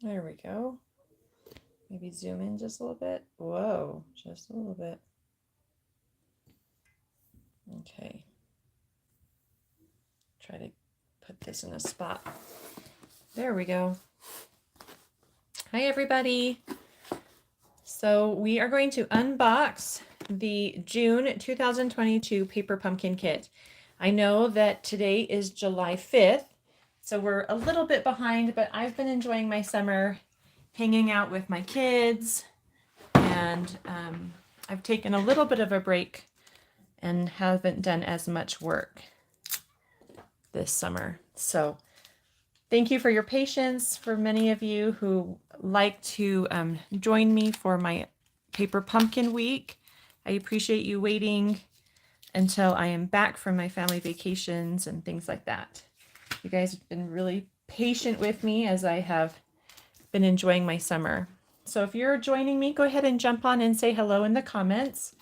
There we go. Maybe zoom in just a little bit. Whoa, just a little bit. Okay. Try to put this in a spot. There we go. Hi, everybody. So we are going to unbox the June 2022 Paper Pumpkin Kit. I know that today is July 5th, so we're a little bit behind, but I've been enjoying my summer hanging out with my kids, and I've taken a little bit of a break and haven't done as much work this summer. So thank you for your patience. For many of you who like to join me for my Paper Pumpkin Week, I appreciate you waiting until I am back from my family vacations and things like that. You guys have been really patient with me as I have been enjoying my summer. So if you're joining me, go ahead and jump on and say hello in the comments,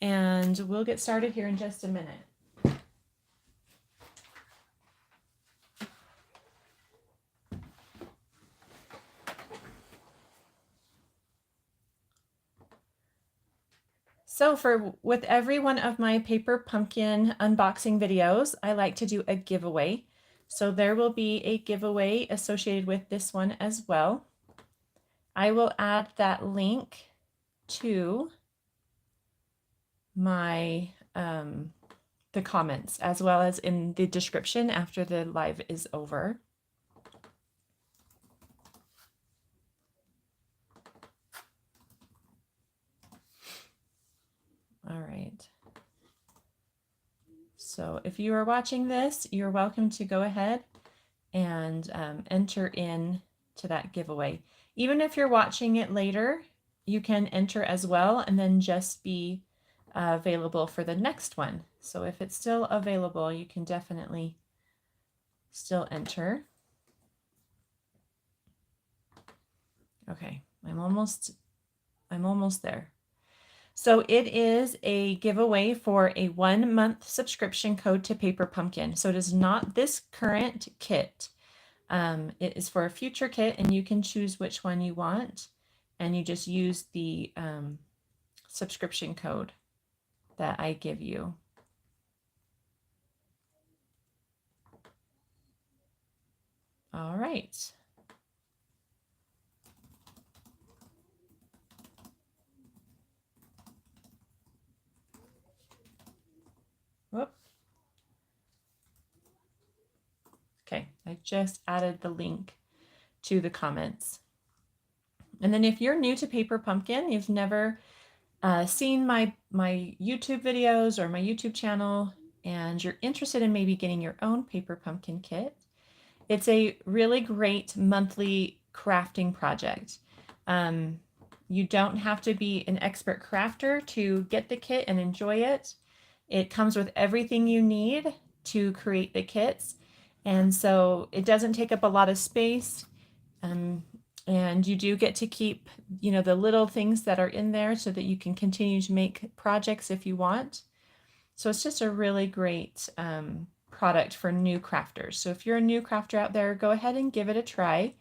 and we'll get started here in just a minute. So with every one of my Paper Pumpkin unboxing videos, I like to do a giveaway. So there will be a giveaway associated with this one as well. I will add that link to my the comments as well as in the description after the live is over. All right. So if you are watching this, you're welcome to go ahead and enter in to that giveaway. Even if you're watching it later, you can enter as well and then just be available for the next one. So if it's still available, you can definitely still enter. Okay, I'm almost there. So it is a giveaway for a 1-month subscription code to Paper Pumpkin. So it is not this current kit. It is for a future kit, and you can choose which one you want, and you just use the subscription code that I give you. All right. Whoop. Okay, I just added the link to the comments. And then if you're new to Paper Pumpkin, you've never seen my YouTube videos or my YouTube channel, and you're interested in maybe getting your own Paper Pumpkin kit, it's a really great monthly crafting project. You don't have to be an expert crafter to get the kit and enjoy it. It comes with everything you need to create the kits, and so it doesn't take up a lot of space. And you do get to keep, the little things that are in there so that you can continue to make projects if you want. So it's just a really great product for new crafters. So if you're a new crafter out there, go ahead and give it a try.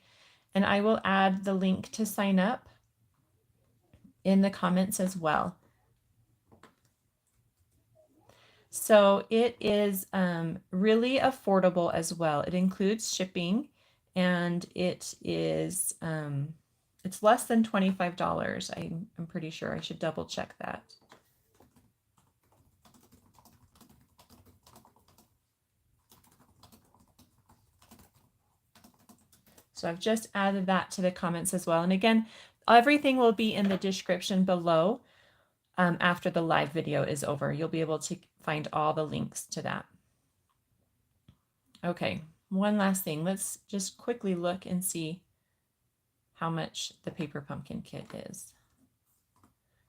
And I will add the link to sign up in the comments as well. So it is really affordable as well. It includes shipping, and it is it's less than $25. I'm pretty sure. I should double check that. So I've just added that to the comments as well. And again, everything will be in the description below after the live video is over. You'll be able to find all the links to that. Okay, one last thing. Let's just quickly look and see how much the Paper Pumpkin kit is,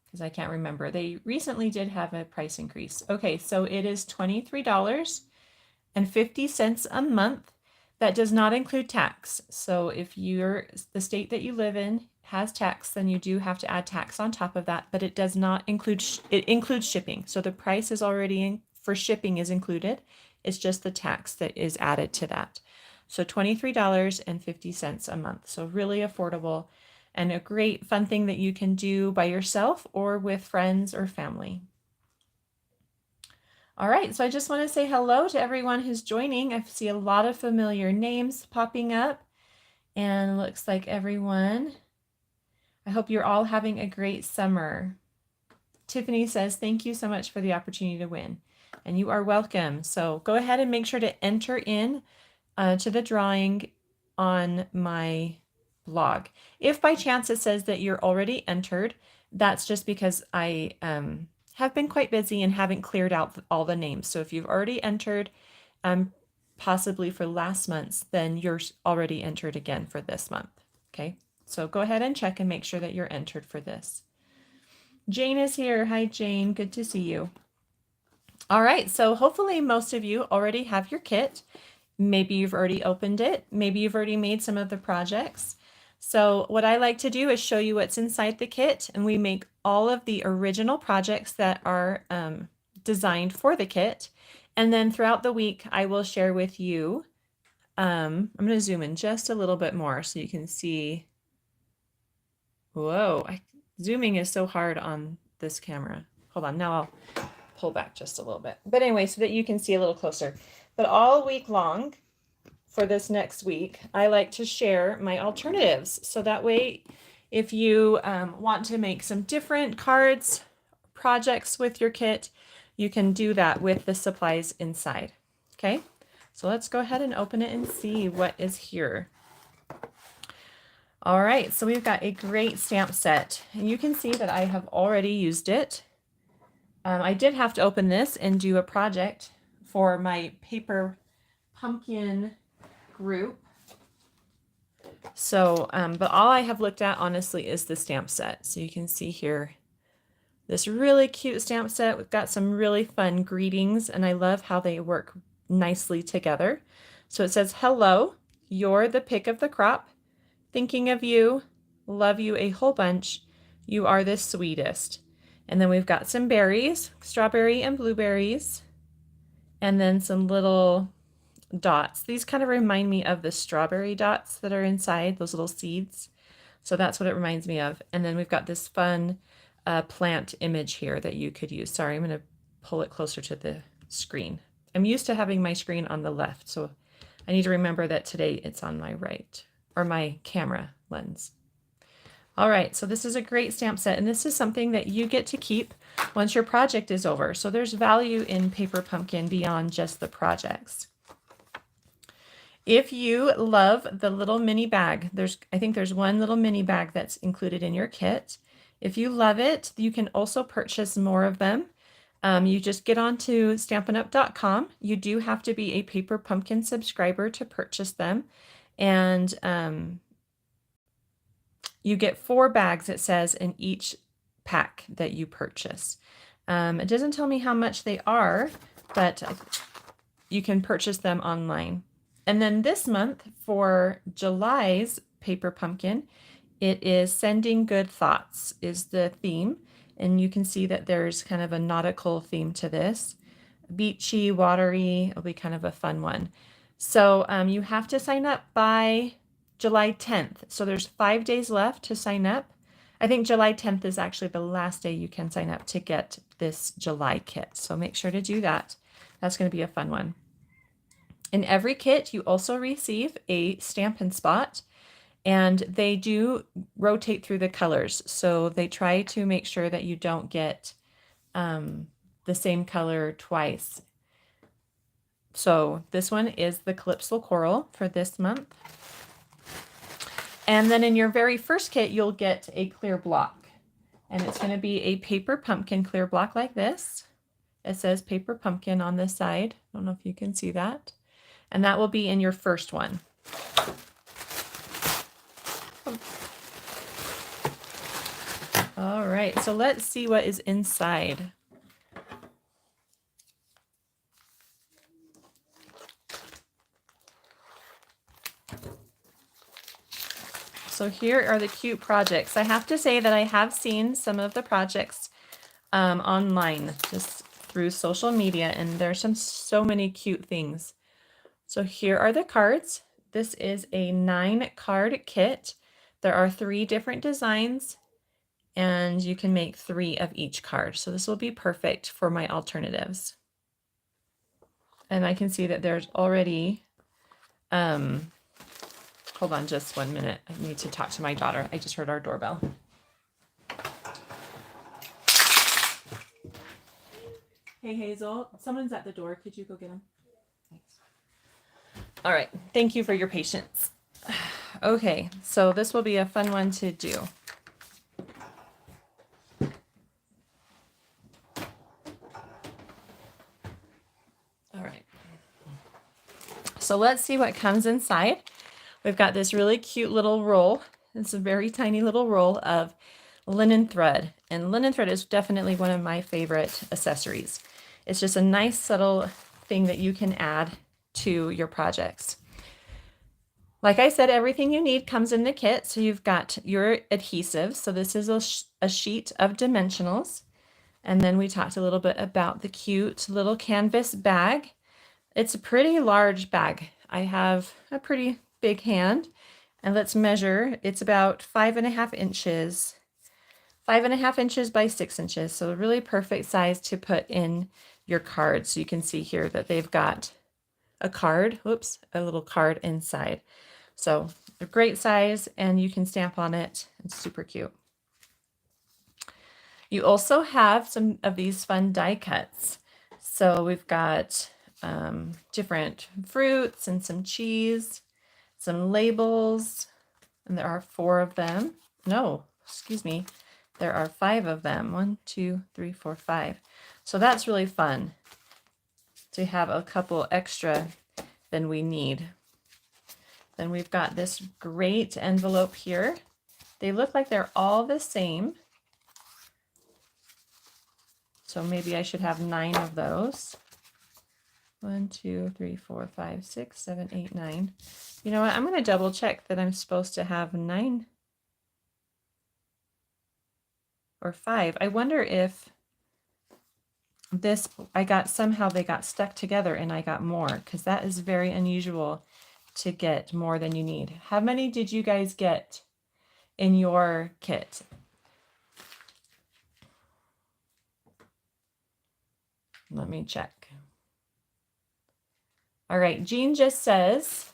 because I can't remember. They recently did have a price increase. Okay, so it is $23.50 a month. That does not include tax. So if the state that you live in has tax, then you do have to add tax on top of that, but it does not include, it includes shipping. So the price is already for shipping is included. It's just the tax that is added to that. So $23.50 a month. So really affordable and a great fun thing that you can do by yourself or with friends or family. All right, so I just want to say hello to everyone who's joining. I see a lot of familiar names popping up, and looks like everyone. I hope you're all having a great summer. Tiffany says, thank you so much for the opportunity to win. And you are welcome. So go ahead and make sure to enter in to the drawing on my blog. If by chance it says that you're already entered, that's just because I have been quite busy and haven't cleared out all the names. So if you've already entered, possibly for last month's, then you're already entered again for this month. Okay, so go ahead and check and make sure that you're entered for this. Jane is here. Hi, Jane. Good to see you. All right, so hopefully most of you already have your kit. Maybe you've already opened it. Maybe you've already made some of the projects. So what I like to do is show you what's inside the kit, and we make all of the original projects that are designed for the kit. And then throughout the week, I will share with you. I'm going to zoom in just a little bit more so you can see. Whoa, zooming is so hard on this camera. Hold on, now I'll pull back just a little bit. But anyway, so that you can see a little closer. But all week long for this next week, I like to share my alternatives. So that way, if you want to make some different cards, projects with your kit, you can do that with the supplies inside. Okay, so let's go ahead and open it and see what is here. All right, so we've got a great stamp set, and you can see that I have already used it. I did have to open this and do a project for my paper pumpkin group. So, but all I have looked at honestly is the stamp set. So you can see here, this really cute stamp set. We've got some really fun greetings, and I love how they work nicely together. So it says, hello, you're the pick of the crop. Thinking of you, love you a whole bunch. You are the sweetest. And then we've got some berries, strawberry and blueberries, and then some little dots. These kind of remind me of the strawberry dots that are inside, those little seeds. So that's what it reminds me of. And then we've got this fun plant image here that you could use. Sorry, I'm going to pull it closer to the screen. I'm used to having my screen on the left, so I need to remember that today it's on my right, or my camera lens. All right, so this is a great stamp set, and this is something that you get to keep once your project is over. So there's value in Paper Pumpkin beyond just the projects. If you love the little mini bag, I think there's one little mini bag that's included in your kit. If you love it, you can also purchase more of them. You just get onto StampinuP.com. You do have to be a Paper Pumpkin subscriber to purchase them. And you get 4 bags, it says, in each pack that you purchase. It doesn't tell me how much they are, but you can purchase them online. And then this month for July's Paper Pumpkin, it is Sending Good Thoughts is the theme. And you can see that there's kind of a nautical theme to this. Beachy, watery, it'll be kind of a fun one. So you have to sign up by July 10th. So there's 5 days left to sign up. I think July 10th is actually the last day you can sign up to get this July kit. So make sure to do that. That's going to be a fun one. In every kit, you also receive a Stampin' Spot, and they do rotate through the colors. So they try to make sure that you don't get the same color twice. So this one is the Calypso Coral for this month. And then in your very first kit, you'll get a clear block. And it's going to be a Paper Pumpkin clear block like this. It says Paper Pumpkin on this side. I don't know if you can see that. And that will be in your first one. All right, so let's see what is inside. So here are the cute projects. I have to say that I have seen some of the projects online, just through social media, and there's so many cute things. So here are the cards. This is a 9-card kit. There are 3 different designs, and you can make 3 of each card. So this will be perfect for my alternatives. And I can see that there's already, hold on just 1 minute. I need to talk to my daughter. I just heard our doorbell. Hey, Hazel, someone's at the door. Could you go get him? Thanks. All right. Thank you for your patience. Okay, so this will be a fun one to do. All right. So let's see what comes inside. We've got this really cute little roll. It's a very tiny little roll of linen thread. And linen thread is definitely one of my favorite accessories. It's just a nice subtle thing that you can add to your projects. Like I said, everything you need comes in the kit. So you've got your adhesive. So this is a sheet of dimensionals. And then we talked a little bit about the cute little canvas bag. It's a pretty large bag. I have a pretty big hand. And let's measure. It's about 5.5 inches. 5.5 inches by 6 inches. So a really perfect size to put in your card. So you can see here that they've got a card, a little card inside. So a great size, and you can stamp on it. It's super cute. You also have some of these fun die cuts. So we've got different fruits and some cheese, some labels, and there are 4 of them. No, excuse me. There are 5 of them. 1, 2, 3, 4, 5. So that's really fun to have a couple extra than we need. Then we've got this great envelope here. They look like they're all the same. So maybe I should have 9 of those. 1, 2, 3, 4, 5, 6, 7, 8, 9. You know what? I'm going to double check that I'm supposed to have 9 or 5. I wonder if this, somehow they got stuck together and I got more, because that is very unusual to get more than you need. How many did you guys get in your kit? Let me check. All right, Jean just says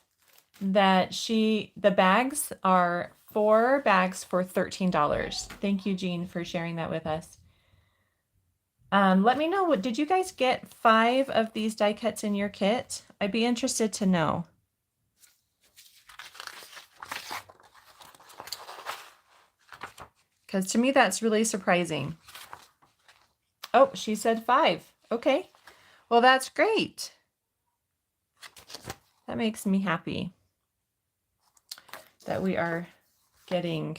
that the bags are 4 bags for $13. Thank you, Jean, for sharing that with us. Let me know, did you guys get 5 of these die cuts in your kit? I'd be interested to know. Because to me, that's really surprising. Oh, she said 5. Okay. Well, that's great. That makes me happy that we are getting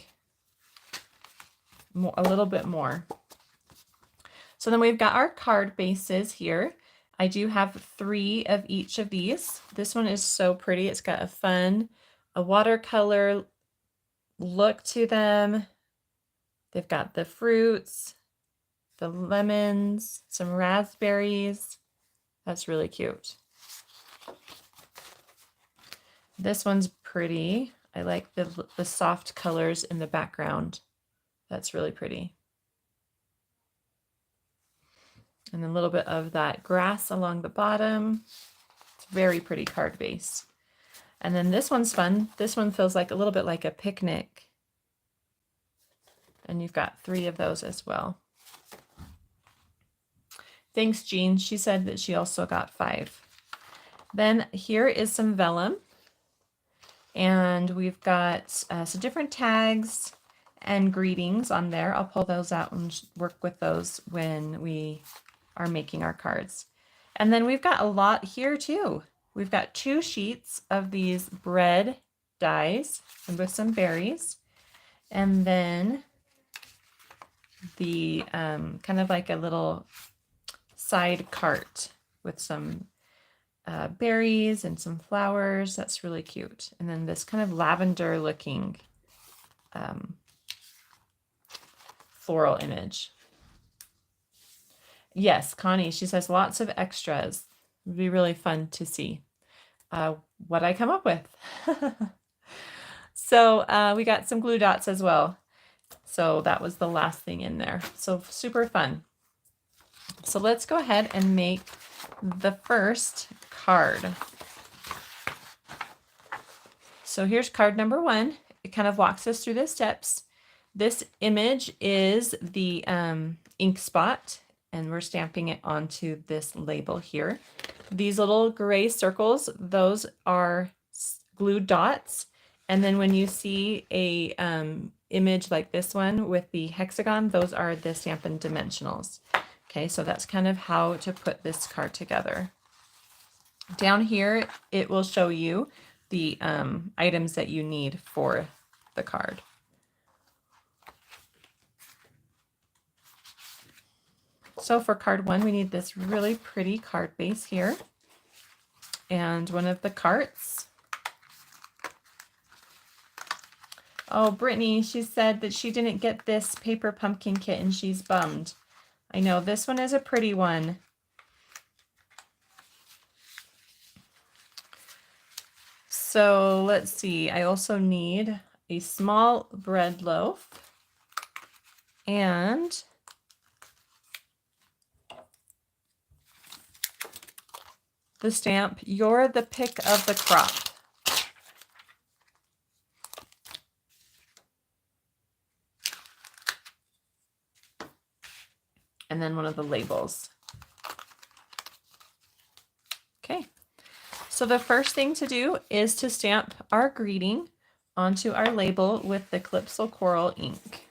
a little bit more. So then we've got our card bases here. I do have 3 of each of these. This one is so pretty. It's got a watercolor look to them. They've got the fruits, the lemons, some raspberries. That's really cute. This one's pretty. I like the soft colors in the background. That's really pretty. And a little bit of that grass along the bottom. It's a very pretty card base. And then this one's fun. This one feels like a little bit like a picnic. And you've got 3 of those as well. Thanks, Jean. She said that she also got 5. Then here is some vellum. And we've got some different tags and greetings on there. I'll pull those out and work with those when we are making our cards. And then we've got a lot here too. We've got 2 sheets of these bread dies with some berries. And then the kind of like a little side cart with some berries and some flowers. That's really cute. And then this kind of lavender looking floral image. Yes, Connie, she says lots of extras. It would be really fun to see. what I come up with. So we got some glue dots as well. So that was the last thing in there. So super fun. So let's go ahead and make the first card. So here's card number 1. It kind of walks us through the steps. This image is the ink spot, and we're stamping it onto this label here. These little gray circles, those are glue dots. And then when you see a image like this one with the hexagon, those are the Stampin' Dimensionals. Okay, so that's kind of how to put this card together. Down here, it will show you the items that you need for the card. So for card 1, we need this really pretty card base here and one of the carts. Oh, Brittany, she said that she didn't get this paper pumpkin kit and she's bummed. I know, this one is a pretty one. So let's see, I also need a small bread loaf and the stamp, "You're the pick of the crop." And then one of the labels. Okay, so the first thing to do is to stamp our greeting onto our label with the Calypso Coral ink.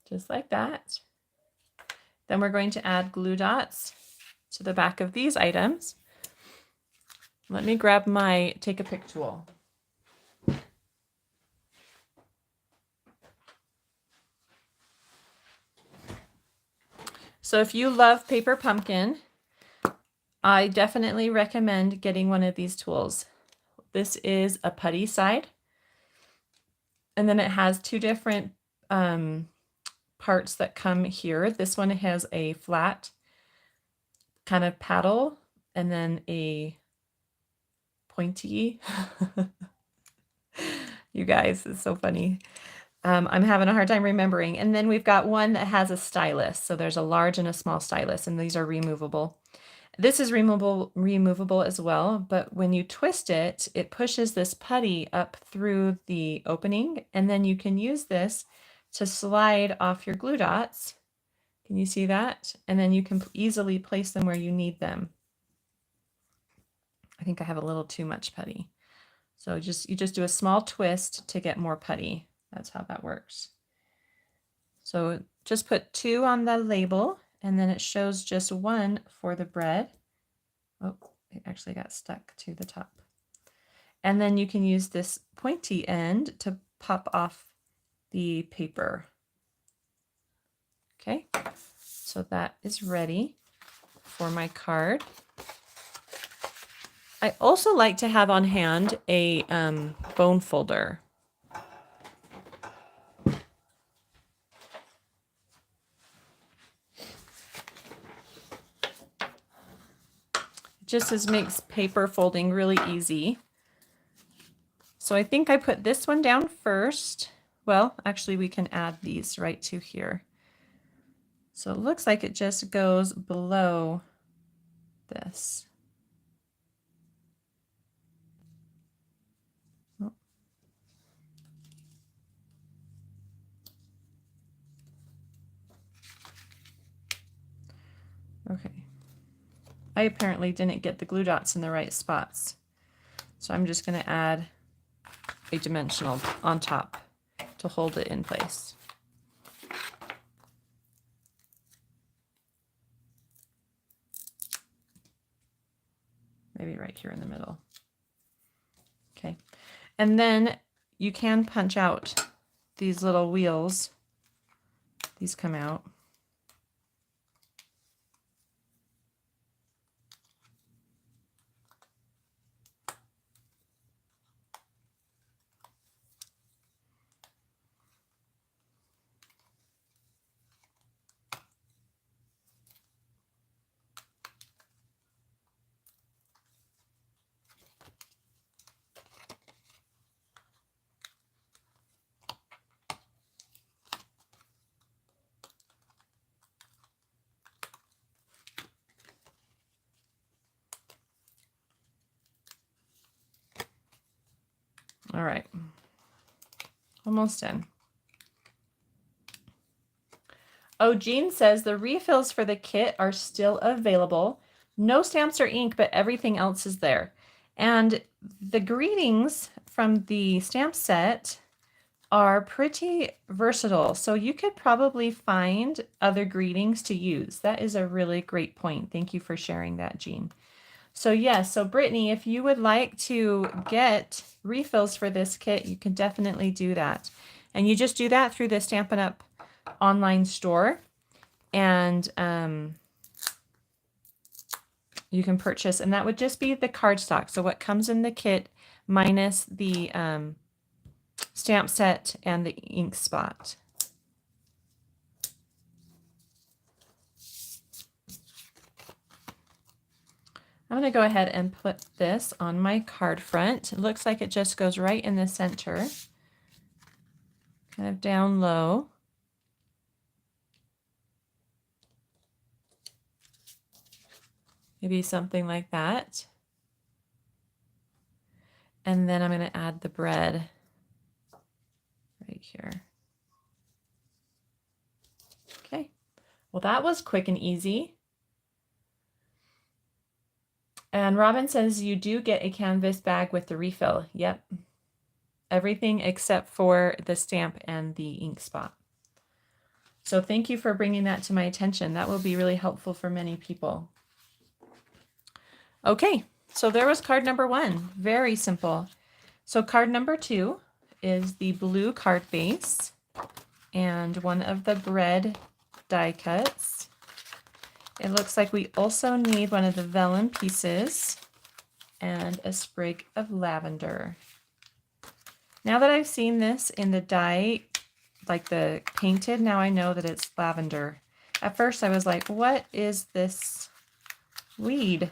Just like that. Then we're going to add glue dots to the back of these items. Let me grab my take a pic tool. So if you love paper pumpkin, I definitely recommend getting one of these tools. This is a putty side, and then it has 2 different parts that come here. This one has a flat kind of paddle and then a pointy. You guys, it's so funny. I'm having a hard time remembering. And then we've got one that has a stylus. So there's a large and a small stylus, and these are removable. This is removable as well, but when you twist it, it pushes this putty up through the opening, and then you can use this to slide off your glue dots. Can you see that? And then you can easily place them where you need them. I think I have a little too much putty. So you just do a small twist to get more putty. That's how that works. So just put 2 on the label, and then it shows just 1 for the bread. Oh, it actually got stuck to the top. And then you can use this pointy end to pop off the paper. Okay, so that is ready for my card. I also like to have on hand a bone folder. Just makes paper folding really easy. So I think I put this one down first. Well, actually we can add these right to here. So it looks like it just goes below this. Oh. Okay. I apparently didn't get the glue dots in the right spots. So I'm just going to add a dimensional on top to hold it in place. Maybe right here in the middle. Okay. And then you can punch out these little wheels these come out. All right, almost done. Oh, Jean says the refills for the kit are still available. No stamps or ink, but everything else is there. And the greetings from the stamp set are pretty versatile. So you could probably find other greetings to use. That is a really great point. Thank you for sharing that, Jean. So yes, so Brittany, if you would like to get refills for this kit, you can definitely do that. And you just do that through the Stampin' Up! Online store. And you can purchase, and that would just be the cardstock. So what comes in the kit minus the stamp set and the ink spot. I'm going to go ahead and put this on my card front. It looks like it just goes right in the center, kind of down low. Maybe something like that. And then I'm going to add the bread right here. Okay. Well, that was quick and easy. And Robin says you do get a canvas bag with the refill. Yep. Everything except for the stamp and the ink spot. So thank you for bringing that to my attention. That will be really helpful for many people. Okay, so there was card number 1. Very simple. So card number 2 is the blue card base and one of the bread die cuts. It looks like we also need one of the vellum pieces and a sprig of lavender. Now that I've seen this in the die, like the painted, now I know that it's lavender. At first I was like, what is this weed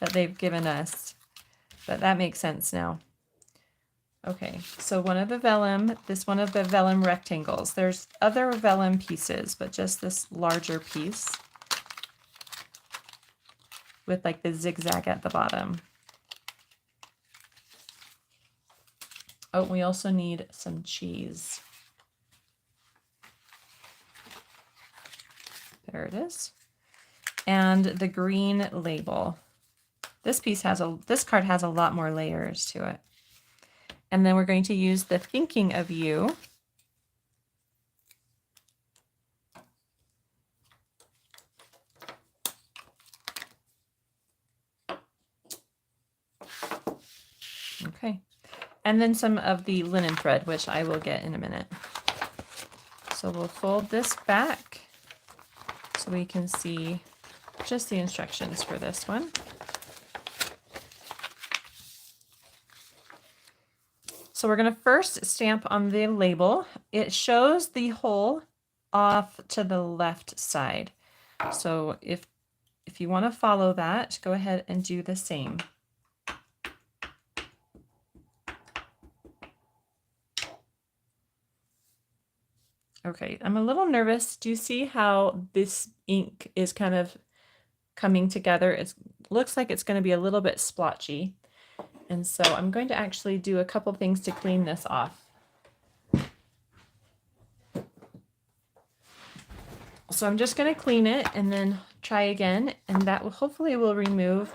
that they've given us? But that makes sense now. Okay, so one of the vellum, one of the vellum rectangles. There's other vellum pieces, but just this larger piece with like the zigzag at the bottom. Oh, we also need some cheese. There it is. And the green label. This card has a lot more layers to it. And then we're going to use the Thinking of You. Okay. And then some of the linen thread, which I will get in a minute. So we'll fold this back so we can see just the instructions for this one. So we're going to first stamp on the label. It shows the hole off to the left side. So if you want to follow that, go ahead and do the same. Okay, I'm a little nervous. Do you see how this ink is kind of coming together? It looks like it's going to be a little bit splotchy. And so I'm going to actually do a couple things to clean this off. So I'm just going to clean it and then try again, and that will hopefully will remove.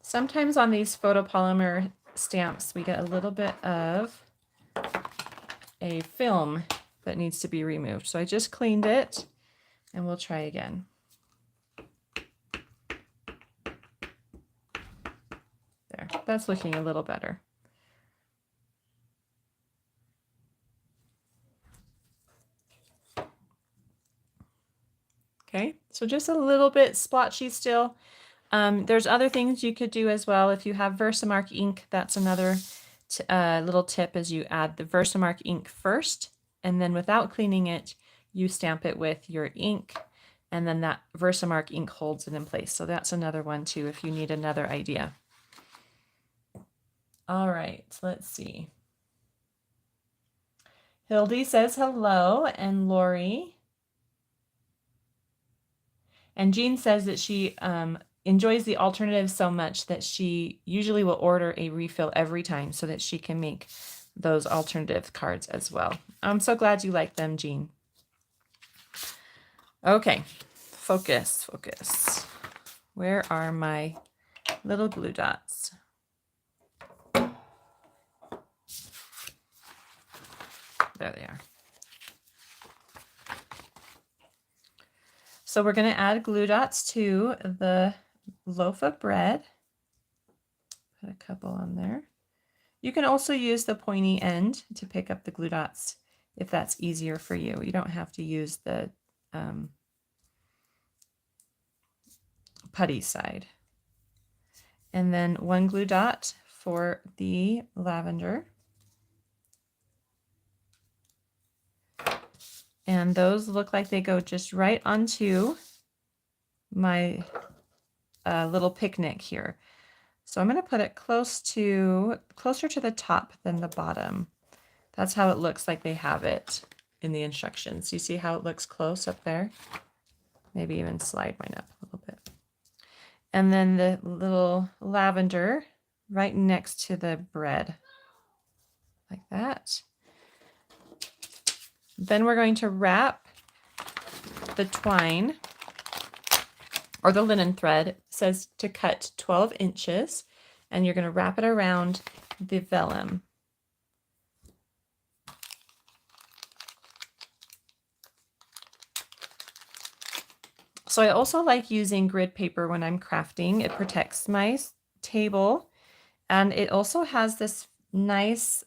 Sometimes on these photopolymer stamps we get a little bit of a film that needs to be removed. So I just cleaned it and we'll try again. There, that's looking a little better. Okay, so just a little bit splotchy still. There's other things you could do as well. If you have Versamark ink, that's another little tip, is you add the Versamark ink first, and then without cleaning it, you stamp it with your ink, and then that Versamark ink holds it in place. So that's another one too, if you need another idea. All right, let's see. Hildy says hello, and Lori. And Jean says that she enjoys the alternatives so much that she usually will order a refill every time so that she can make those alternative cards as well. I'm so glad you like them, Jean. Okay, focus, focus. Where are my little glue dots? There they are. So we're going to add glue dots to the loaf of bread. Put a couple on there. You can also use the pointy end to pick up the glue dots if that's easier for you. You don't have to use the putty side. And then one glue dot for the lavender. And those look like they go just right onto my little picnic here. So I'm going to put it closer to the top than the bottom. That's how it looks like they have it in the instructions. You see how it looks close up there? Maybe even slide mine up a little bit. And then the little lavender right next to the bread, like that. Then we're going to wrap the twine, or the linen thread. It says to cut 12 inches, and you're going to wrap it around the vellum. So I also like using grid paper when I'm crafting. It protects my table, and it also has this nice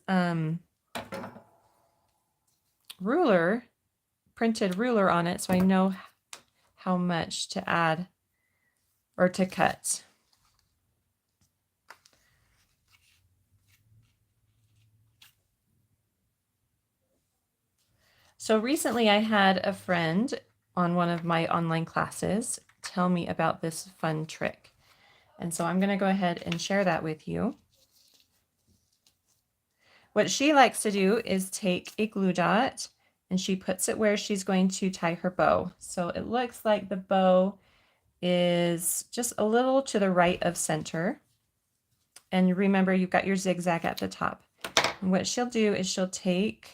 printed ruler on it, so I know how much to add or to cut. So recently I had a friend on one of my online classes tell me about this fun trick. And so I'm going to go ahead and share that with you. What she likes to do is take a glue dot and she puts it where she's going to tie her bow. So it looks like the bow is just a little to the right of center. And remember, you've got your zigzag at the top. And what she'll do is she'll take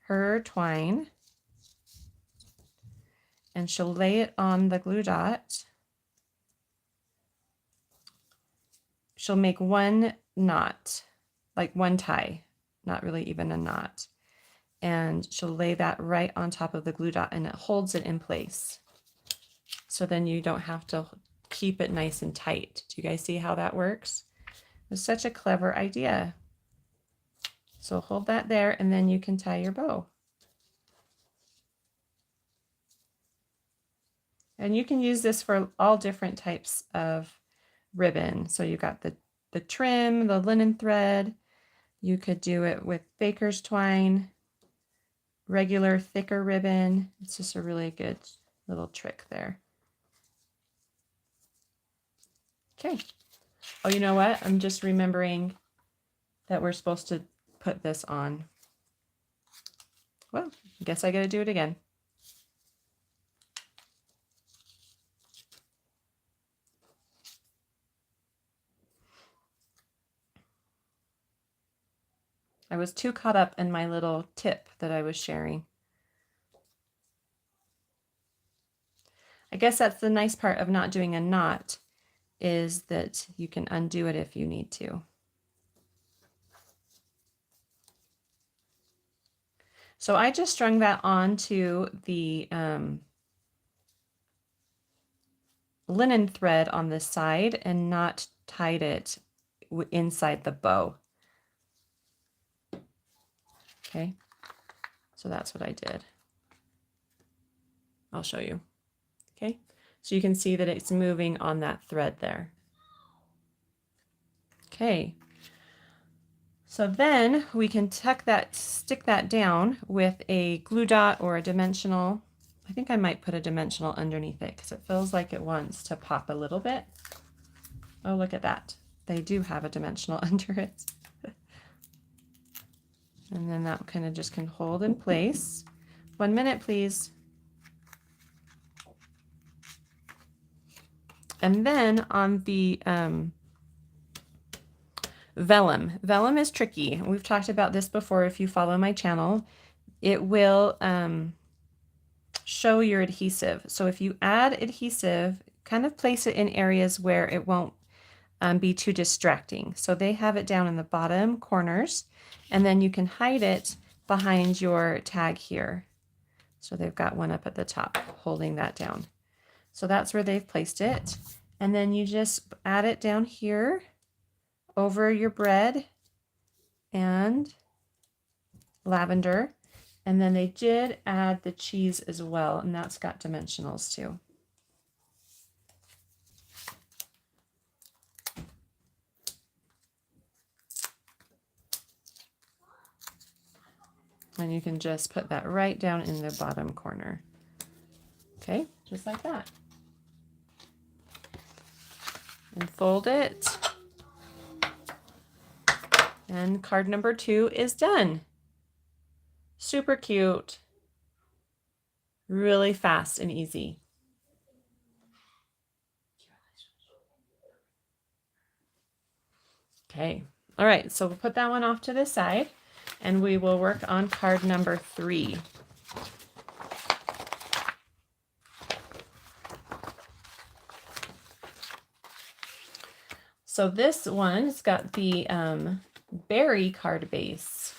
her twine and she'll lay it on the glue dot. She'll make one knot, like one tie, not really even a knot. And she'll lay that right on top of the glue dot and it holds it in place. So then you don't have to keep it nice and tight. Do you guys see how that works? It's such a clever idea. So hold that there and then you can tie your bow. And you can use this for all different types of ribbon. So you've got the trim, the linen thread. You could do it with baker's twine, regular thicker ribbon. It's just a really good little trick there. Okay. Oh, you know what? I'm just remembering that we're supposed to put this on. Well, I guess I got to do it again. I was too caught up in my little tip that I was sharing. I guess that's the nice part of not doing a knot, is that you can undo it if you need to. So I just strung that onto the linen thread on this side and not tied it inside the bow. Okay, so that's what I did. I'll show you. Okay, so you can see that it's moving on that thread there. Okay, so then we can stick that down with a glue dot or a dimensional. I think I might put a dimensional underneath it because it feels like it wants to pop a little bit. Oh, look at that. They do have a dimensional under it. And then that kind of just can hold in place. 1 minute, please. And then on the vellum. Vellum is tricky. We've talked about this before if you follow my channel. It will show your adhesive. So if you add adhesive, kind of place it in areas where it won't be too distracting. So they have it down in the bottom corners, and then you can hide it behind your tag here. So they've got one up at the top holding that down. So that's where they've placed it. And then you just add it down here over your bread and lavender. And then they did add the cheese as well, and that's got dimensionals too. And you can just put that right down in the bottom corner. Okay, just like that. And fold it. And card number 2 is done. Super cute. Really fast and easy. Okay, all right, so we'll put that one off to the side and we will work on card number 3. So this one's got the berry card base.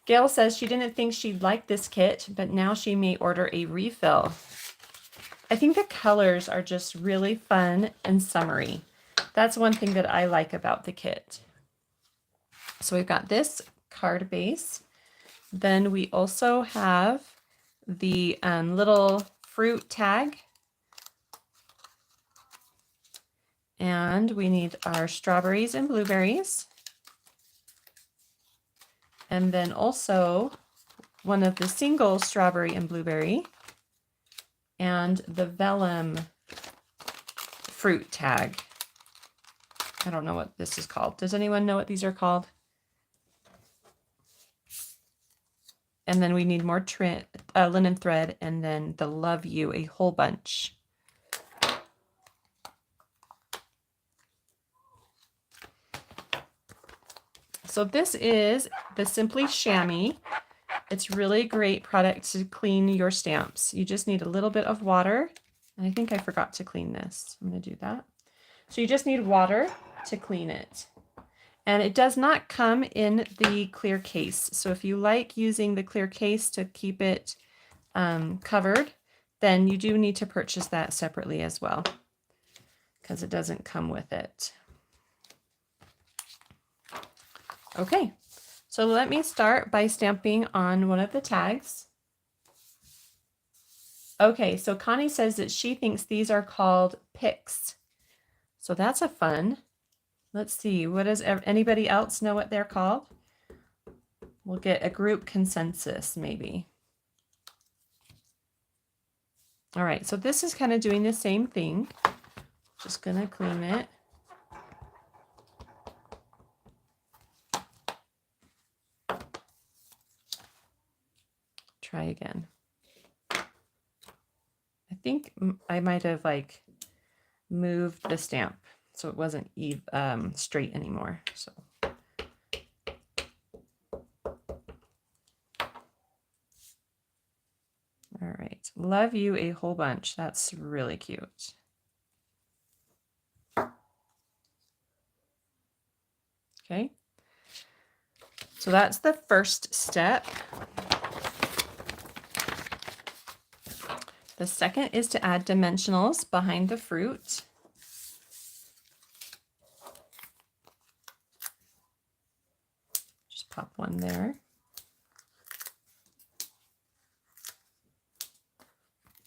Gail says she didn't think she'd like this kit, but now she may order a refill. I think the colors are just really fun and summery. That's one thing that I like about the kit. So we've got this card base. Then we also have the little fruit tag. And we need our strawberries and blueberries. And then also one of the single strawberry and blueberry. And the vellum fruit tag. I don't know what this is called. Does anyone know what these are called? And then we need more linen thread, and then the love you, a whole bunch. So this is the Simply Chamois. It's really great product to clean your stamps. You just need a little bit of water. And I think I forgot to clean this. I'm going to do that. So you just need water to clean it. And it does not come in the clear case. So if you like using the clear case to keep it covered, then you do need to purchase that separately as well, because it doesn't come with it. Okay, so let me start by stamping on one of the tags. Okay, so Connie says that she thinks these are called picks. So that's a fun. Let's see, what does anybody else know what they're called? We'll get a group consensus maybe. All right, so this is kind of doing the same thing. Just gonna clean it. Try again. I think I might have like moved the stamp so it wasn't straight anymore. So all right, love you a whole bunch. That's really cute. Okay, so that's the first step. The second is to add dimensionals behind the fruit. Just pop one there.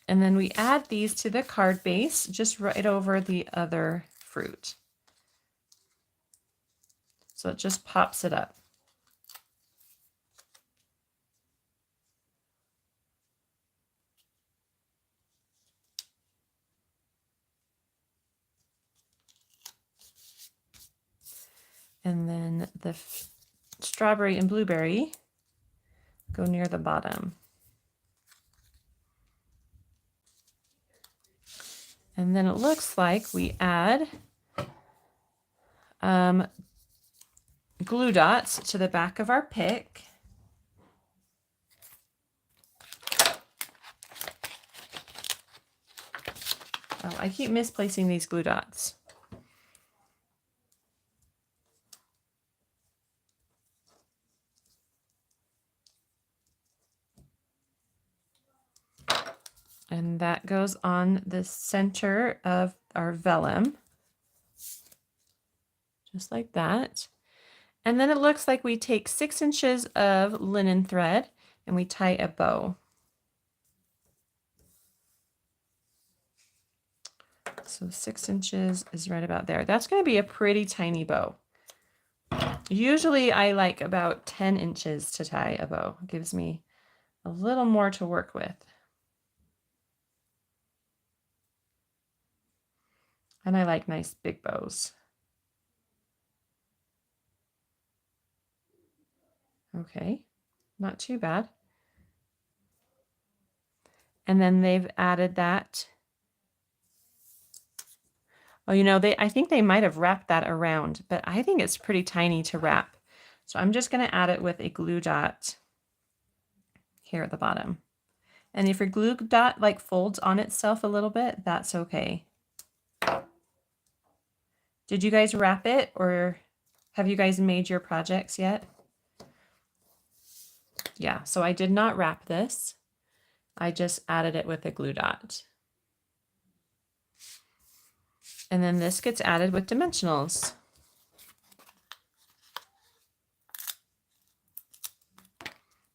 And then we add these to the card base, just right over the other fruit. So it just pops it up. And then the strawberry and blueberry go near the bottom. And then it looks like we add glue dots to the back of our pick. Oh, I keep misplacing these glue dots. And that goes on the center of our vellum, just like that. And then it looks like we take 6 inches of linen thread and we tie a bow. So 6 inches is right about there. That's going to be a pretty tiny bow. Usually I like about 10 inches to tie a bow. It gives me a little more to work with. And I like nice big bows. Okay, not too bad. And then they've added that. Oh, you know, I think they might have wrapped that around, but I think it's pretty tiny to wrap. So I'm just going to add it with a glue dot here at the bottom. And if your glue dot like folds on itself a little bit, that's okay. Did you guys wrap it, or have you guys made your projects yet? Yeah, so I did not wrap this. I just added it with a glue dot. And then this gets added with dimensionals.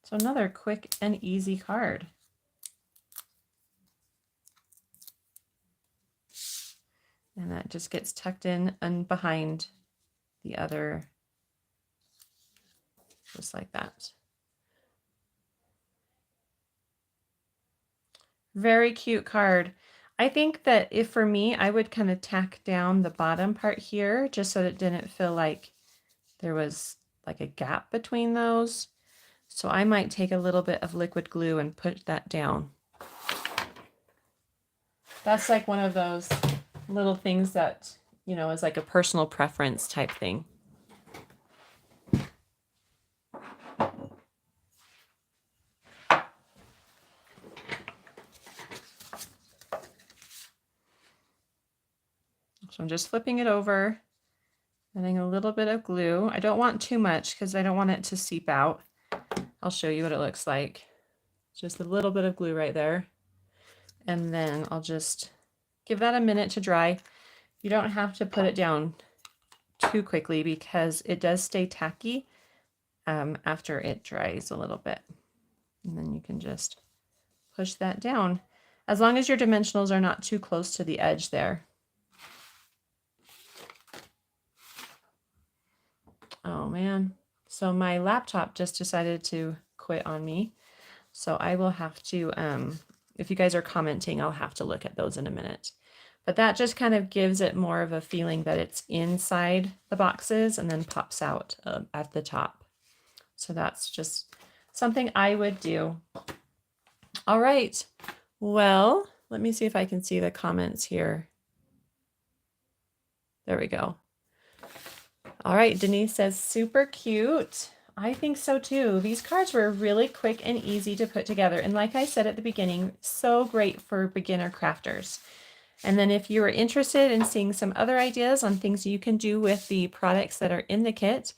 So another quick and easy card. And that just gets tucked in and behind the other, just like that. Very cute card. I think that if for me, I would kind of tack down the bottom part here just so that it didn't feel like there was like a gap between those. So I might take a little bit of liquid glue and put that down. That's like one of those little things that, you know, is like a personal preference type thing. So I'm just flipping it over, adding a little bit of glue. I don't want too much because I don't want it to seep out. I'll show you what it looks like. Just a little bit of glue right there. And then I'll just give that a minute to dry. You don't have to put it down too quickly because it does stay tacky after it dries a little bit. And then you can just push that down as long as your dimensionals are not too close to the edge there. Oh man, so my laptop just decided to quit on me. So I will have to, if you guys are commenting, I'll have to look at those in a minute. But that just kind of gives it more of a feeling that it's inside the boxes and then pops out at the top. So that's just something I would do. All right, well, let me see if I can see the comments here. There we go. All right, Denise says, super cute. I think so too. These cards were really quick and easy to put together. And like I said at the beginning, so great for beginner crafters. And then if you are interested in seeing some other ideas on things you can do with the products that are in the kit,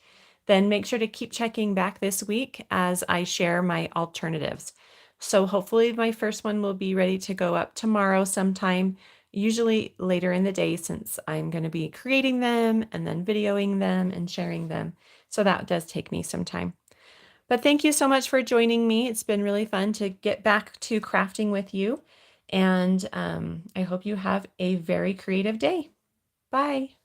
then make sure to keep checking back this week as I share my alternatives. So hopefully my first one will be ready to go up tomorrow sometime, usually later in the day, since I'm going to be creating them and then videoing them and sharing them. So that does take me some time. But thank you so much for joining me. It's been really fun to get back to crafting with you. And I hope you have a very creative day. Bye.